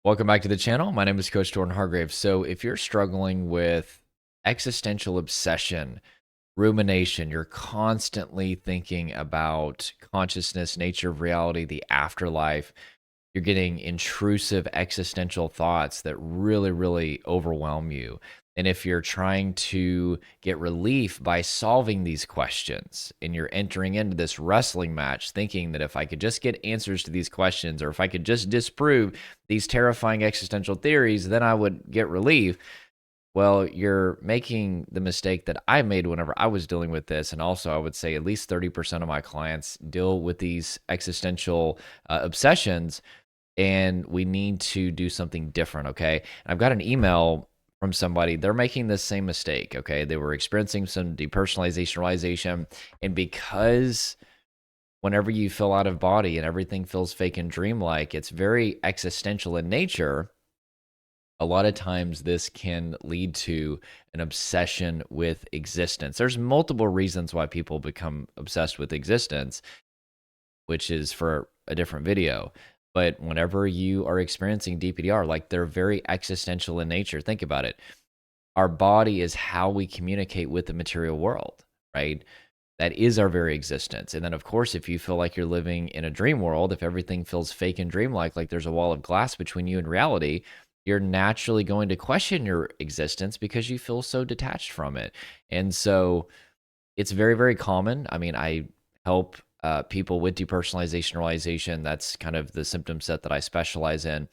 Welcome back to the channel. My name is Coach Jordan Hargrave. So, if you're struggling with existential obsession, rumination, you're constantly thinking about consciousness, nature of reality, the afterlife, you're getting intrusive existential thoughts that really overwhelm you. And if you're trying to get relief by solving these questions and you're entering into this wrestling match thinking that if I could just get answers to these questions or if I could just disprove these terrifying existential theories, then I would get relief. Well, you're making the mistake that I made whenever I was dealing with this. And also, I would say at least 30% of my clients deal with these existential obsessions, and we need to do something different, okay? And I've got an email from somebody. They're making this same mistake, okay? They were experiencing some depersonalization, realization, and because whenever you feel out of body and everything feels fake and dreamlike, it's very existential in nature. A lot of times this can lead to an obsession with existence. There's multiple reasons why people become obsessed with existence, which is for a different video. But whenever you are experiencing DPDR, like they're very existential in nature. Think about it. Our body is how we communicate with the material world, right? That is our very existence. And then, of course, if you feel like you're living in a dream world, if everything feels fake and dreamlike, like there's a wall of glass between you and reality, you're naturally going to question your existence because you feel so detached from it. And so it's very common. I mean, I help people with depersonalization realization. That's kind of the symptom set that I specialize in.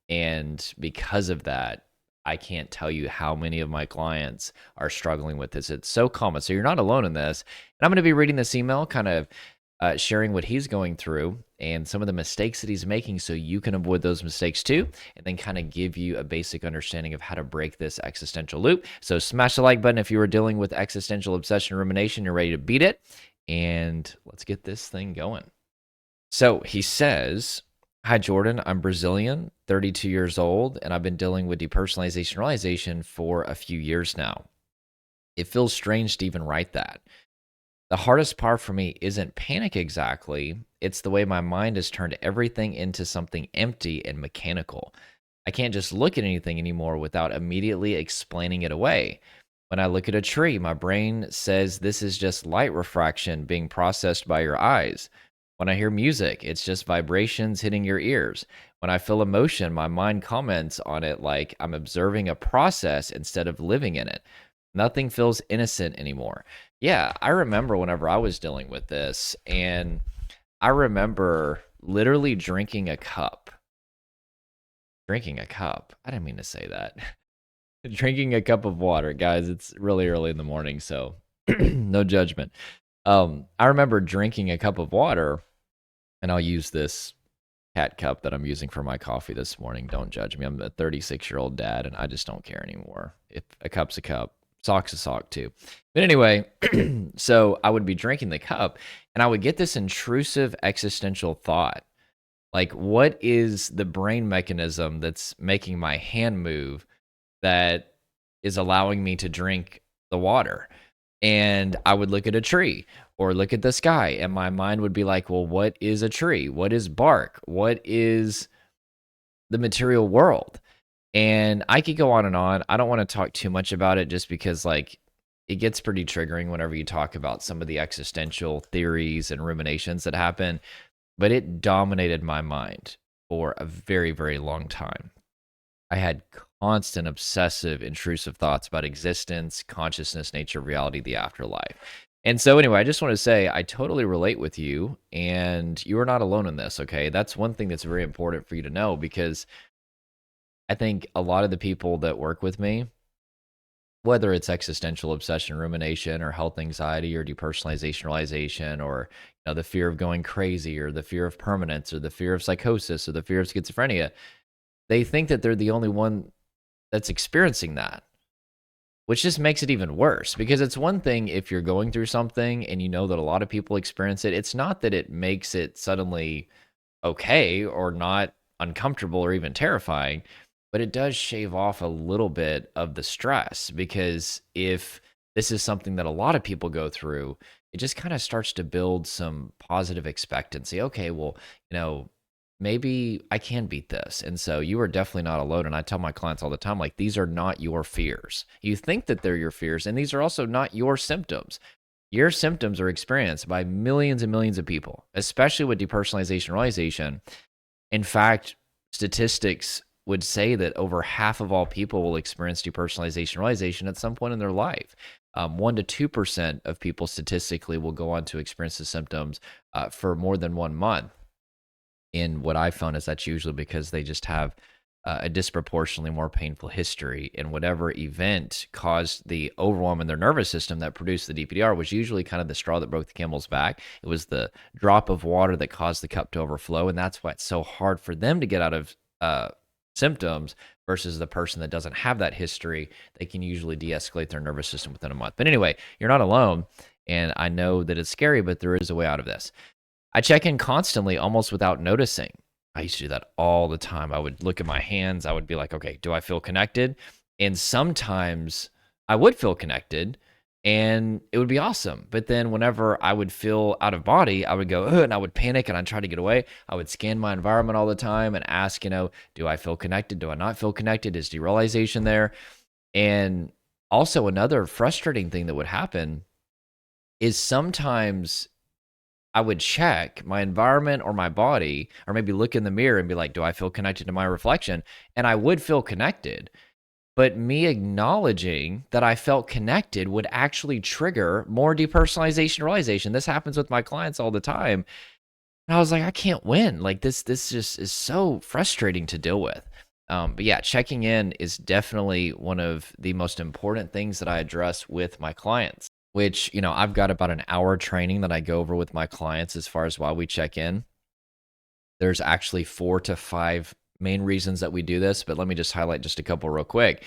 And because of that, I can't tell you how many of my clients are struggling with this. It's so common. So you're not alone in this. And I'm going to be reading this email, kind of sharing what he's going through and some of the mistakes that he's making so you can avoid those mistakes too, and then kind of give you a basic understanding of how to break this existential loop. So smash the like button if you are dealing with existential obsession rumination. You're ready to beat it. And let's get this thing going. So he says, "Hi, Jordan. I'm Brazilian, 32 years old, and I've been dealing with depersonalization realization for a few years now. It feels strange to even write that. The hardest part for me isn't panic exactly. It's the way my mind has turned everything into something empty and mechanical. I can't just look at anything anymore without immediately explaining it away. When I look at a tree, my brain says this is just light refraction being processed by your eyes. When I hear music, it's just vibrations hitting your ears. When I feel emotion, my mind comments on it like I'm observing a process instead of living in it. Nothing feels innocent anymore." Yeah, I remember whenever I was dealing with this, and I remember literally drinking a cup. Drinking a cup. I didn't mean to say that. Drinking a cup of water, guys. It's really early in the morning, so no judgment. I remember drinking a cup of water, and I'll use this cat cup that I'm using for my coffee this morning. Don't judge me. I'm a 36-year-old dad, and I just don't care anymore. If a cup's a cup, sock's a sock too. But anyway, so I would be drinking the cup, and I would get this intrusive existential thought. Like, what is the brain mechanism that's making my hand move that is allowing me to drink the water? And I would look at a tree or look at the sky, and my mind would be like, well, what is a tree? What is bark? What is the material world? And I could go on and on. I don't want to talk too much about it just because, like, it gets pretty triggering whenever you talk about some of the existential theories and ruminations that happen. But it dominated my mind for a very long time. I had constant, obsessive, intrusive thoughts about existence, consciousness, nature, reality, the afterlife. And so, anyway, I just want to say I totally relate with you, and you are not alone in this, okay? That's one thing that's very important for you to know, because I think a lot of the people that work with me, whether it's existential obsession, rumination, or health anxiety, or depersonalization, realization, or the fear of going crazy, or the fear of permanence, or the fear of psychosis, or the fear of schizophrenia, they think that they're the only one that's experiencing that, which just makes it even worse. Because it's one thing if you're going through something and you know that a lot of people experience it. It's not that it makes it suddenly okay or not uncomfortable or even terrifying, but it does shave off a little bit of the stress. Because if this is something that a lot of people go through, it just kind of starts to build some positive expectancy. Okay, well, you know, maybe I can beat this. And so you are definitely not alone. And I tell my clients all the time, like, these are not your fears. You think that they're your fears, and these are also not your symptoms. Your symptoms are experienced by millions and millions of people, especially with depersonalization realization. In fact, statistics would say that over half of all people will experience depersonalization realization at some point in their life. 1 to 2% of people statistically will go on to experience the symptoms for more than 1 month. And what I found is that's usually because they just have a disproportionately more painful history, and whatever event caused the overwhelm in their nervous system that produced the DPDR was usually kind of the straw that broke the camel's back. It was the drop of water that caused the cup to overflow, and that's why it's so hard for them to get out of symptoms versus the person that doesn't have that history. They can usually de-escalate their nervous system within a month. But anyway, you're not alone, and I know that it's scary, but there is a way out of this. I check in constantly, almost without noticing. I used to do that all the time. I would look at my hands. I would be like, okay, do I feel connected? And sometimes I would feel connected and it would be awesome. But then whenever I would feel out of body, I would go, ugh, and I would panic and I'd try to get away. I would scan my environment all the time and ask, do I feel connected? Do I not feel connected? Is derealization there? And also another frustrating thing that would happen is sometimes I would check my environment or my body, or maybe look in the mirror and be like, do I feel connected to my reflection? And I would feel connected. But me acknowledging that I felt connected would actually trigger more depersonalization realization. This happens with my clients all the time. And I was like, I can't win. Like this just is so frustrating to deal with. But yeah, checking in is definitely one of the most important things that I address with my clients, which, I've got about an hour training that I go over with my clients as far as why we check in. There's actually 4 to 5 main reasons that we do this, but let me just highlight just a couple real quick.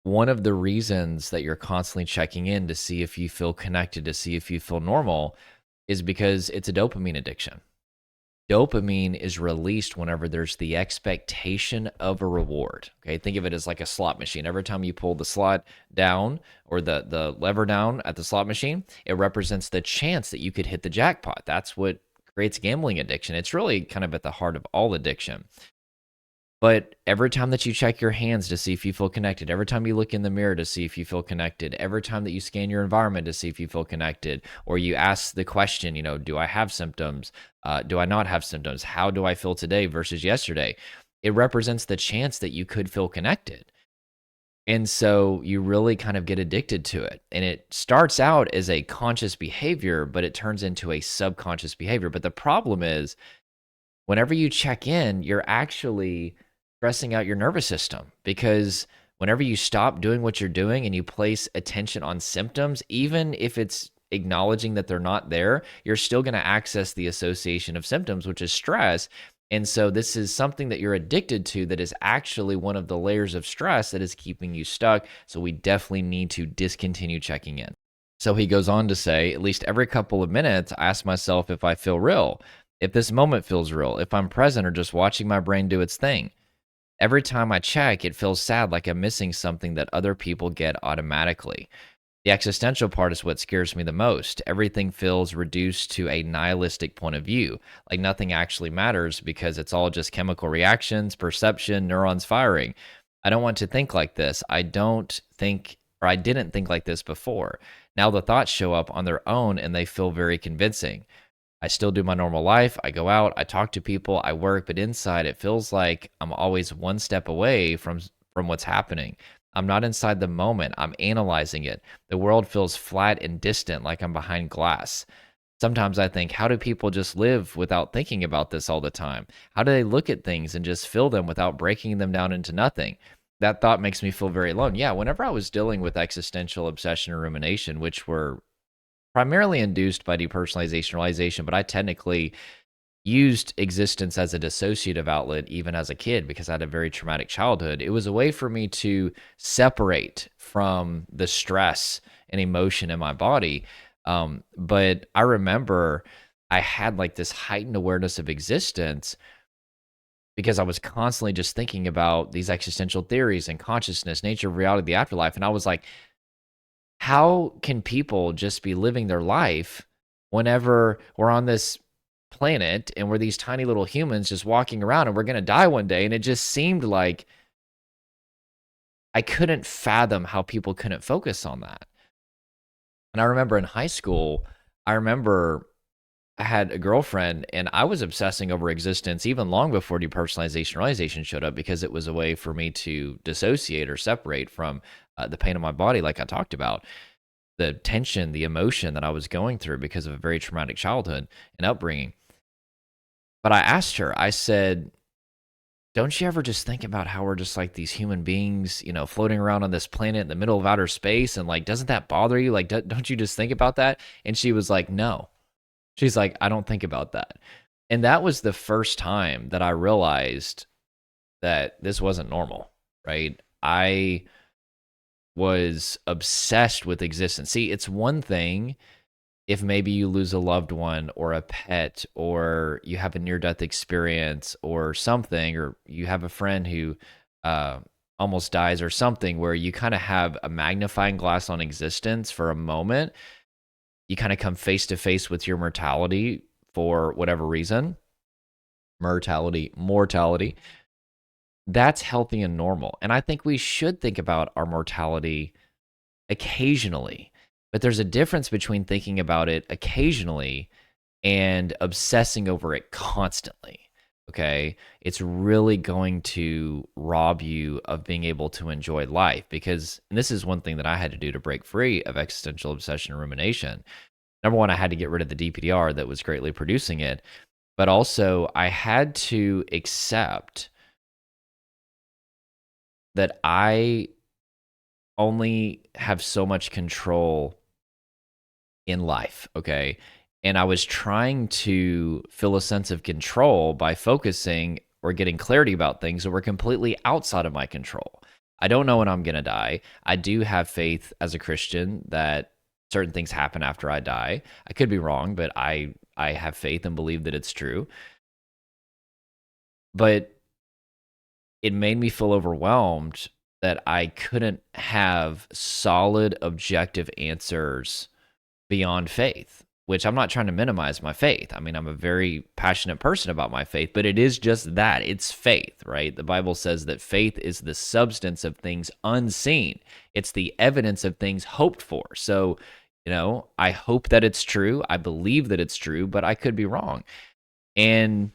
One of the reasons that you're constantly checking in to see if you feel connected, to see if you feel normal, is because it's a dopamine addiction. Dopamine is released whenever there's the expectation of a reward. Okay, think of it as like a slot machine. Every time you pull the slot down or the lever down at the slot machine, it represents the chance that you could hit the jackpot. That's what creates gambling addiction. It's really kind of at the heart of all addiction. But every time that you check your hands to see if you feel connected, every time you look in the mirror to see if you feel connected, every time that you scan your environment to see if you feel connected, or you ask the question, do I have symptoms? Do I not have symptoms? How do I feel today versus yesterday? It represents the chance that you could feel connected. And so you really kind of get addicted to it. And it starts out as a conscious behavior, but it turns into a subconscious behavior. But the problem is, whenever you check in, you're actually stressing out your nervous system, because whenever you stop doing what you're doing and you place attention on symptoms, even if it's acknowledging that they're not there, you're still going to access the association of symptoms, which is stress. And so this is something that you're addicted to that is actually one of the layers of stress that is keeping you stuck. So we definitely need to discontinue checking in. So he goes on to say, at least every couple of minutes, I ask myself if I feel real, if this moment feels real, if I'm present or just watching my brain do its thing. Every time I check, it feels sad, like I'm missing something that other people get automatically. The existential part is what scares me the most. Everything feels reduced to a nihilistic point of view, like nothing actually matters because it's all just chemical reactions, perception, neurons firing. I don't want to think like this. I didn't think like this before. Now the thoughts show up on their own and they feel very convincing. I still do my normal life. I go out, I talk to people, I work, but inside it feels like I'm always one step away from what's happening. I'm not inside the moment. I'm analyzing it. The world feels flat and distant, like I'm behind glass. Sometimes I think, how do people just live without thinking about this all the time? How do they look at things and just feel them without breaking them down into nothing? That thought makes me feel very alone. Yeah, whenever I was dealing with existential obsession or rumination, which were primarily induced by depersonalization realization, but I technically used existence as a dissociative outlet even as a kid because I had a very traumatic childhood. It was a way for me to separate from the stress and emotion in my body. But I remember I had like this heightened awareness of existence because I was constantly just thinking about these existential theories and consciousness, nature of reality, the afterlife. And I was like, how can people just be living their life whenever we're on this planet and we're these tiny little humans just walking around and we're going to die one day. And it just seemed like I couldn't fathom how people couldn't focus on that. And I remember in high school, I remember I had a girlfriend and I was obsessing over existence even long before depersonalization realization showed up, because it was a way for me to dissociate or separate from the pain of my body, like I talked about, the tension, the emotion that I was going through because of a very traumatic childhood and upbringing. But I asked her, I said, don't you ever just think about how we're just like these human beings, floating around on this planet in the middle of outer space? And like, doesn't that bother you? Like, don't you just think about that? And she was like, no. She's like, I don't think about that. And that was the first time that I realized that this wasn't normal, right? I was obsessed with existence. See, it's one thing if maybe you lose a loved one or a pet, or you have a near-death experience or something, or you have a friend who almost dies or something, where you kind of have a magnifying glass on existence for a moment. You kind of come face to face with your mortality for whatever reason. Mortality. That's healthy and normal. And I think we should think about our mortality occasionally. But there's a difference between thinking about it occasionally and obsessing over it constantly. Okay. It's really going to rob you of being able to enjoy life, because, and this is one thing that I had to do to break free of existential obsession and rumination. Number one, I had to get rid of the DPDR that was greatly producing it. But also, I had to accept that I only have so much control in life, okay? And I was trying to feel a sense of control by focusing or getting clarity about things that were completely outside of my control. I don't know when I'm going to die. I do have faith as a Christian that certain things happen after I die. I could be wrong, but I have faith and believe that it's true. But it made me feel overwhelmed that I couldn't have solid, objective answers beyond faith, which I'm not trying to minimize my faith. I mean, I'm a very passionate person about my faith, but it is just that. It's faith, right? The Bible says that faith is the substance of things unseen. It's the evidence of things hoped for. So, I hope that it's true. I believe that it's true, but I could be wrong. And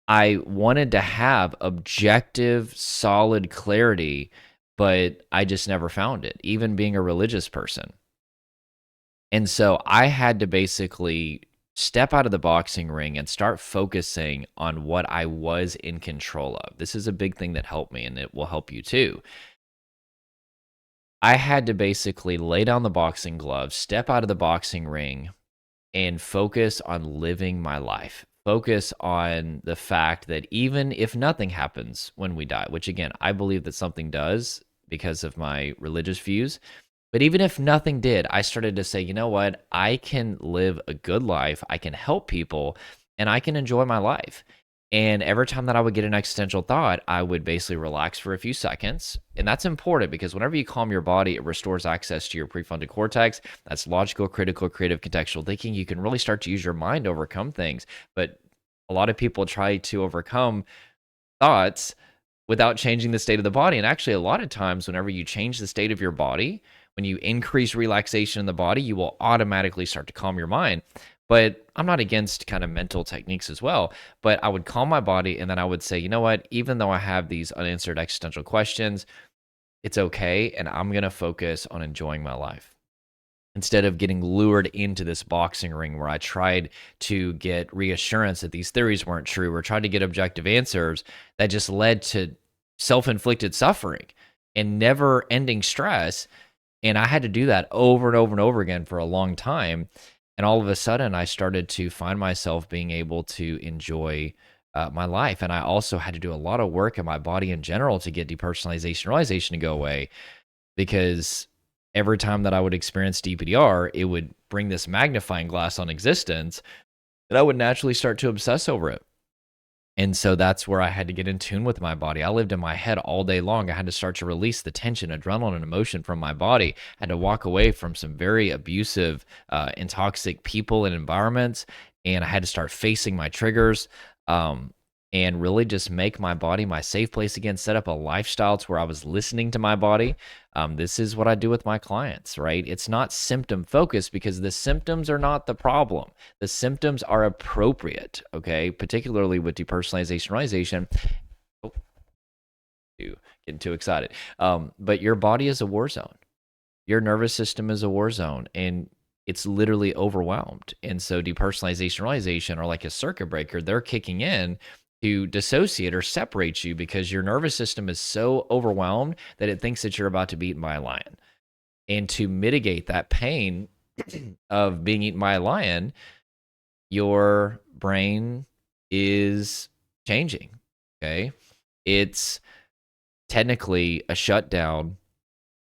I wanted to have objective, solid clarity, but I just never found it, even being a religious person. And so I had to basically step out of the boxing ring and start focusing on what I was in control of. This is a big thing that helped me, and it will help you too. I had to basically lay down the boxing gloves, step out of the boxing ring, and focus on living my life. Focus on the fact that even if nothing happens when we die, which again, I believe that something does because of my religious views, but even if nothing did, I started to say, you know what? I can live a good life, I can help people, and I can enjoy my life. And every time that I would get an existential thought, I would basically relax for a few seconds. And that's important, because whenever you calm your body, it restores access to your prefrontal cortex. That's logical, critical, creative, contextual thinking. You can really start to use your mind to overcome things. But a lot of people try to overcome thoughts without changing the state of the body. And actually, a lot of times, whenever you change the state of your body, when you increase relaxation in the body, you will automatically start to calm your mind. But I'm not against kind of mental techniques as well. But I would calm my body, and then I would say, you know what? Even though I have these unanswered existential questions, it's okay. And I'm going to focus on enjoying my life, instead of getting lured into this boxing ring where I tried to get reassurance that these theories weren't true, or tried to get objective answers that just led to self-inflicted suffering and never-ending stress. And I had to do that over and over and over again for a long time. And all of a sudden, I started to find myself being able to enjoy my life. And I also had to do a lot of work in my body in general to get depersonalization realization to go away, because every time that I would experience DPDR, it would bring this magnifying glass on existence that I would naturally start to obsess over it. And so that's where I had to get in tune with my body. I lived in my head all day long. I had to start to release the tension, adrenaline, and emotion from my body. I had to walk away from some very abusive and toxic people and environments. And I had to start facing my triggers. And really just make my body my safe place again, set up a lifestyle to where I was listening to my body. This is what I do with my clients, right? It's not symptom focused because the symptoms are not the problem. The symptoms are appropriate, okay? Particularly with depersonalization, realization. Oh, getting too excited. But your body is a war zone. Your nervous system is a war zone, and it's literally overwhelmed. And so depersonalization, realization are like a circuit breaker. They're kicking in to dissociate or separate you because your nervous system is so overwhelmed that it thinks that you're about to be eaten by a lion. And to mitigate that pain of being eaten by a lion, your brain is changing. Okay. It's technically a shutdown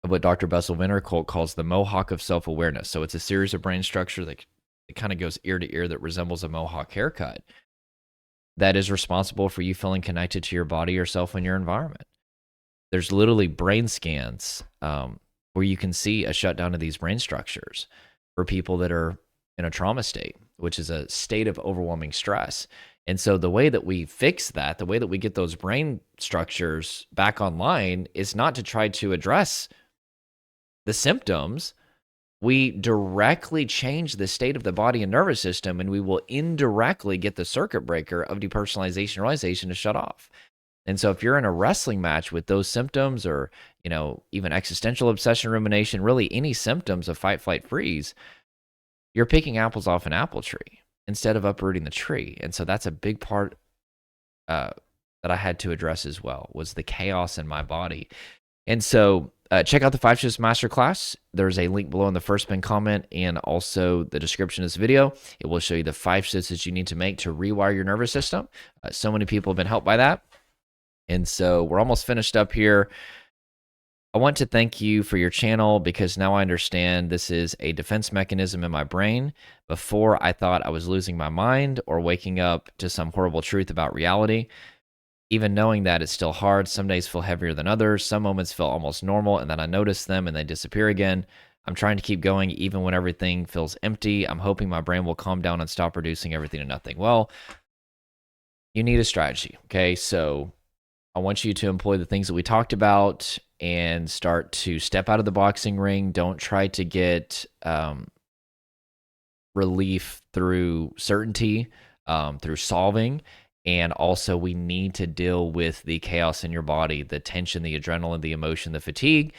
of what Dr. Bessel Winterkolt calls the mohawk of self-awareness. So it's a series of brain structure that it kind of goes ear to ear that resembles a mohawk haircut that is responsible for you feeling connected to your body, yourself, and your environment. There's literally brain scans where you can see a shutdown of these brain structures for people that are in a trauma state, which is a state of overwhelming stress. And so the way that we fix that, the way that we get those brain structures back online is not to try to address the symptoms. We directly change the state of the body and nervous system, and we will indirectly get the circuit breaker of depersonalization, realization to shut off. And so if you're in a wrestling match with those symptoms or, even existential obsession, rumination, really any symptoms of fight, flight, freeze, you're picking apples off an apple tree instead of uprooting the tree. And so that's a big part that I had to address as well, was the chaos in my body. And so check out the 5 Shifts Masterclass. There's a link below in the first pinned comment and also the description of this video. It will show you the 5 shifts that you need to make to rewire your nervous system. So many people have been helped by that. And so we're almost finished up here. I want to thank you for your channel because now I understand this is a defense mechanism in my brain. Before, I thought I was losing my mind or waking up to some horrible truth about reality. Even knowing that, it's still hard. Some days feel heavier than others. Some moments feel almost normal, and then I notice them and they disappear again. I'm trying to keep going even when everything feels empty. I'm hoping my brain will calm down and stop reducing everything to nothing. Well, you need a strategy, okay? So I want you to employ the things that we talked about and start to step out of the boxing ring. Don't try to get relief through certainty, through solving. And also, we need to deal with the chaos in your body, the tension, the adrenaline, the emotion, the fatigue.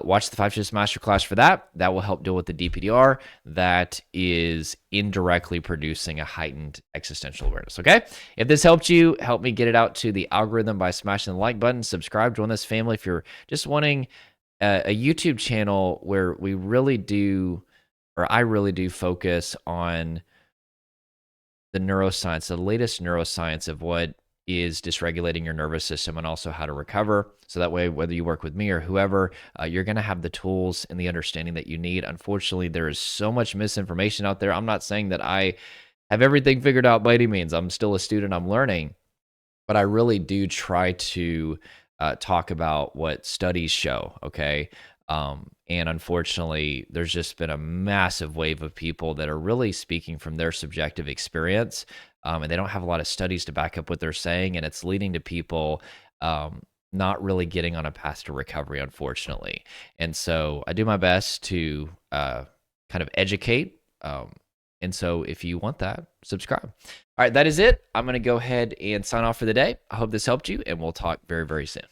Watch the 5 Shifts Masterclass for that. That will help deal with the DPDR that is indirectly producing a heightened existential awareness, okay? If this helped you, help me get it out to the algorithm by smashing the like button. Subscribe, join this family if you're just wanting a YouTube channel where we really do, or I really do focus on the neuroscience, the latest neuroscience of what is dysregulating your nervous system and also how to recover. So that way, whether you work with me or whoever, you're going to have the tools and the understanding that you need. Unfortunately, there is so much misinformation out there. I'm not saying that I have everything figured out by any means. I'm still a student. I'm learning. But I really do try to talk about what studies show, okay? And unfortunately, there's just been a massive wave of people that are really speaking from their subjective experience, and they don't have a lot of studies to back up what they're saying, and it's leading to people not really getting on a path to recovery, unfortunately. And so I do my best to kind of educate. And so if you want that, subscribe. All right, that is it. I'm going to go ahead and sign off for the day. I hope this helped you, and we'll talk very, very soon.